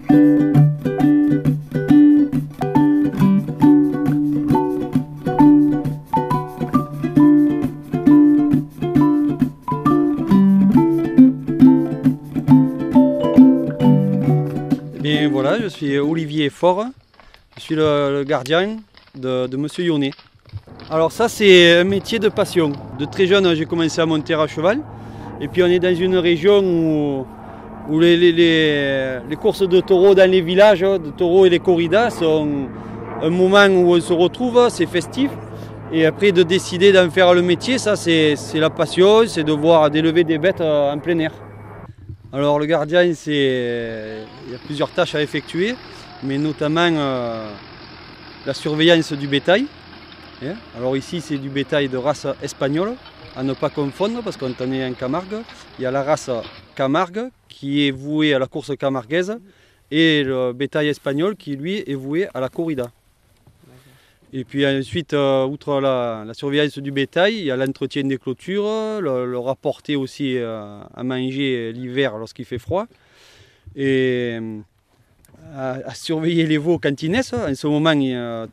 Et voilà, je suis Olivier Faure, je suis le gardien de Monsieur Yonnet. Alors ça c'est un métier de passion. De très jeune j'ai commencé à monter à cheval et puis on est dans une région où les courses de taureaux dans les villages, de taureaux et les corridas sont un moment où on se retrouve, c'est festif. Et après de décider d'en faire le métier, ça c'est la passion, c'est de voir d'élever des bêtes en plein air. Alors le gardien, il y a plusieurs tâches à effectuer, mais notamment la surveillance du bétail. Alors ici c'est du bétail de race espagnole, à ne pas confondre parce qu'on en est en Camargue. Il y a la race Camargue qui est vouée à la course camarguaise et le bétail espagnol qui lui est voué à la corrida. Et puis ensuite, outre la surveillance du bétail, il y a l'entretien des clôtures, le rapporter aussi à manger l'hiver lorsqu'il fait froid. Et à surveiller les veaux quand ils naissent. En ce moment,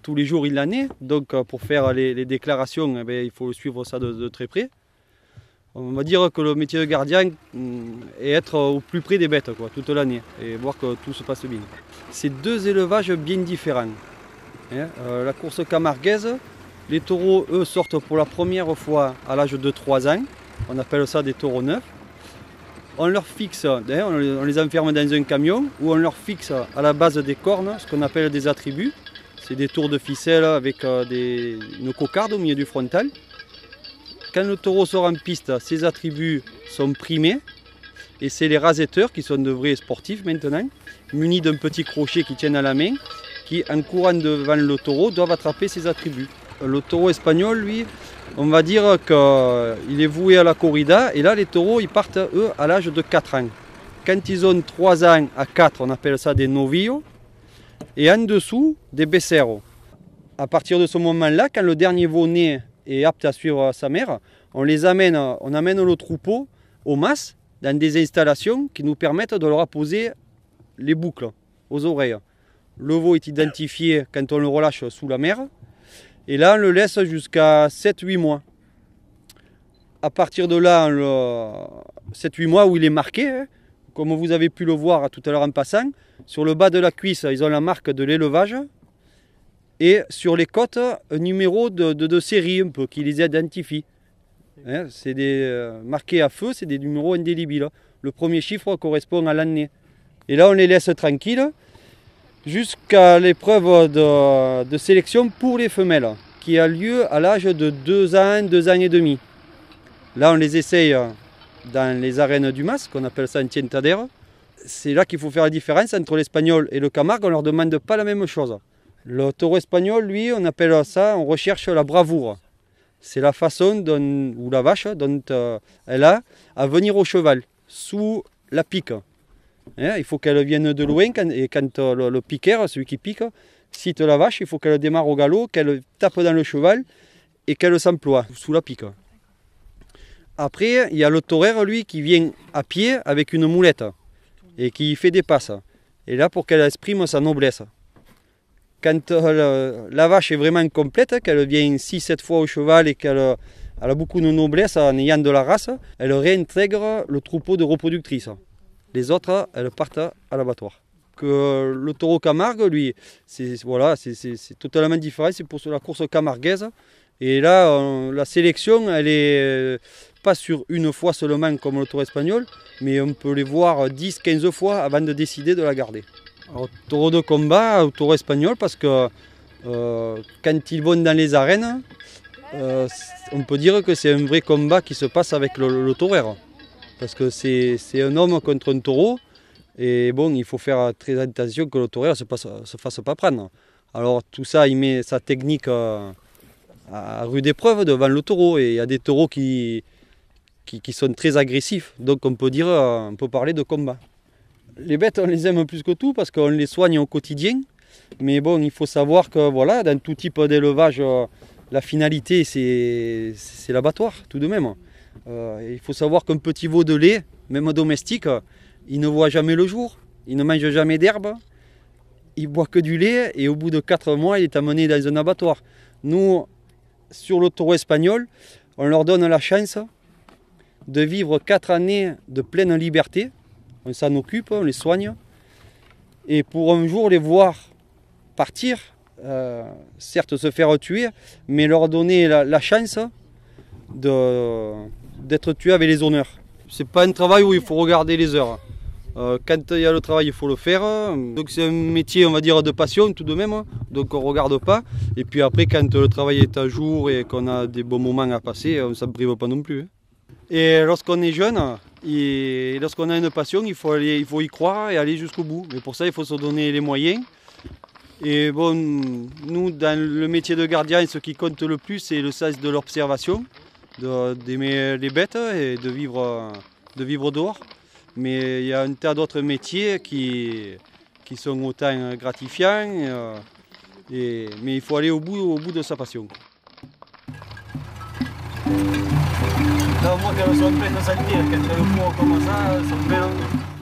tous les jours il en est. Donc pour faire les déclarations, il faut suivre ça de très près. On va dire que le métier de gardien est être au plus près des bêtes toute l'année et voir que tout se passe bien. C'est deux élevages bien différents. La course camarguaise, les taureaux, eux, sortent pour la première fois à l'âge de 3 ans. On appelle ça des taureaux neufs. On leur fixe, on les enferme dans un camion où on leur fixe à la base des cornes ce qu'on appelle des attributs. C'est des tours de ficelle avec une cocarde au milieu du frontal. Quand le taureau sort en piste, ces attributs sont primés. Et c'est les rasetteurs qui sont de vrais sportifs maintenant, munis d'un petit crochet qu'ils tiennent à la main, qui, en courant devant le taureau, doivent attraper ses attributs. Le taureau espagnol, lui, on va dire qu'il est voué à la corrida, et là, les taureaux, ils partent, eux, à l'âge de 4 ans. Quand ils ont 3 ans à 4, on appelle ça des novillos, et en dessous, des becerros. À partir de ce moment-là, quand le dernier veau né est apte à suivre sa mère, on amène le troupeau au mas, dans des installations qui nous permettent de leur apposer les boucles aux oreilles. Le veau est identifié quand on le relâche sous la mer. Et là, on le laisse jusqu'à 7-8 mois. À partir de là, 7-8 mois où il est marqué, comme vous avez pu le voir tout à l'heure en passant, sur le bas de la cuisse, ils ont la marque de l'élevage. Et sur les côtes, un numéro de série un peu qui les identifie. C'est marqués à feu, c'est des numéros indélébiles. Le premier chiffre correspond à l'année. Et là, on les laisse tranquilles jusqu'à l'épreuve de sélection pour les femelles, qui a lieu à l'âge de 2 ans, 2 ans et demi. Là, on les essaye dans les arènes du mas, qu'on appelle ça un tientadère. C'est là qu'il faut faire la différence entre l'espagnol et le camargue, on ne leur demande pas la même chose. Le taureau espagnol, lui, on appelle ça, on recherche la bravoure. C'est la façon ou la vache dont elle a à venir au cheval, sous la pique. Il faut qu'elle vienne de loin et quand le piqueur, celui qui pique, cite la vache, il faut qu'elle démarre au galop, qu'elle tape dans le cheval et qu'elle s'emploie sous la pique. Après, il y a le torero, lui, qui vient à pied avec une moulette et qui fait des passes. Et là, pour qu'elle exprime sa noblesse. Quand la vache est vraiment complète, qu'elle vient 6-7 fois au cheval et qu'elle a beaucoup de noblesse en ayant de la race, elle réintègre le troupeau de reproductrices. Les autres, elles partent à l'abattoir. Le taureau camargue, lui, c'est totalement différent, c'est pour la course camarguaise. Et là, la sélection, elle est pas sur une fois seulement comme le taureau espagnol, mais on peut les voir 10-15 fois avant de décider de la garder. Alors, taureau de combat ou taureau espagnol, parce que quand ils vont dans les arènes, on peut dire que c'est un vrai combat qui se passe avec le torero. Parce que c'est un homme contre un taureau, et bon, il faut faire très attention que le torero ne se fasse pas prendre. Alors tout ça, il met sa technique à rude épreuve devant le taureau, et il y a des taureaux qui sont très agressifs, donc on peut parler de combat. Les bêtes, on les aime plus que tout parce qu'on les soigne au quotidien, mais bon, il faut savoir que voilà, dans tout type d'élevage, la finalité c'est l'abattoir tout de même. Il faut savoir qu'un petit veau de lait, même domestique, il ne voit jamais le jour. il ne mange jamais d'herbe, il boit que du lait et au bout de 4 mois, il est amené dans un abattoir. Nous, sur le taureau espagnol, on leur donne la chance de vivre 4 années de pleine liberté. On s'en occupe, on les soigne. Et pour un jour les voir partir, certes se faire tuer, mais leur donner la chance d'être tués avec les honneurs. C'est pas un travail où il faut regarder les heures. Quand il y a le travail, il faut le faire. Donc c'est un métier, on va dire, de passion tout de même. Donc on ne regarde pas. Et puis après, quand le travail est à jour et qu'on a des bons moments à passer, on ne s'en prive pas non plus. Et lorsqu'on est jeune et lorsqu'on a une passion, il faut y croire et aller jusqu'au bout. Mais pour ça, il faut se donner les moyens. Et bon, nous, dans le métier de gardien, ce qui compte le plus, c'est le sens de l'observation, d'aimer les bêtes et de vivre dehors. Mais il y a un tas d'autres métiers qui sont autant gratifiants, mais il faut aller au bout de sa passion. Là, moi, quand elles sont en pleine santé, quand elles courent comme ça, elles sont belles.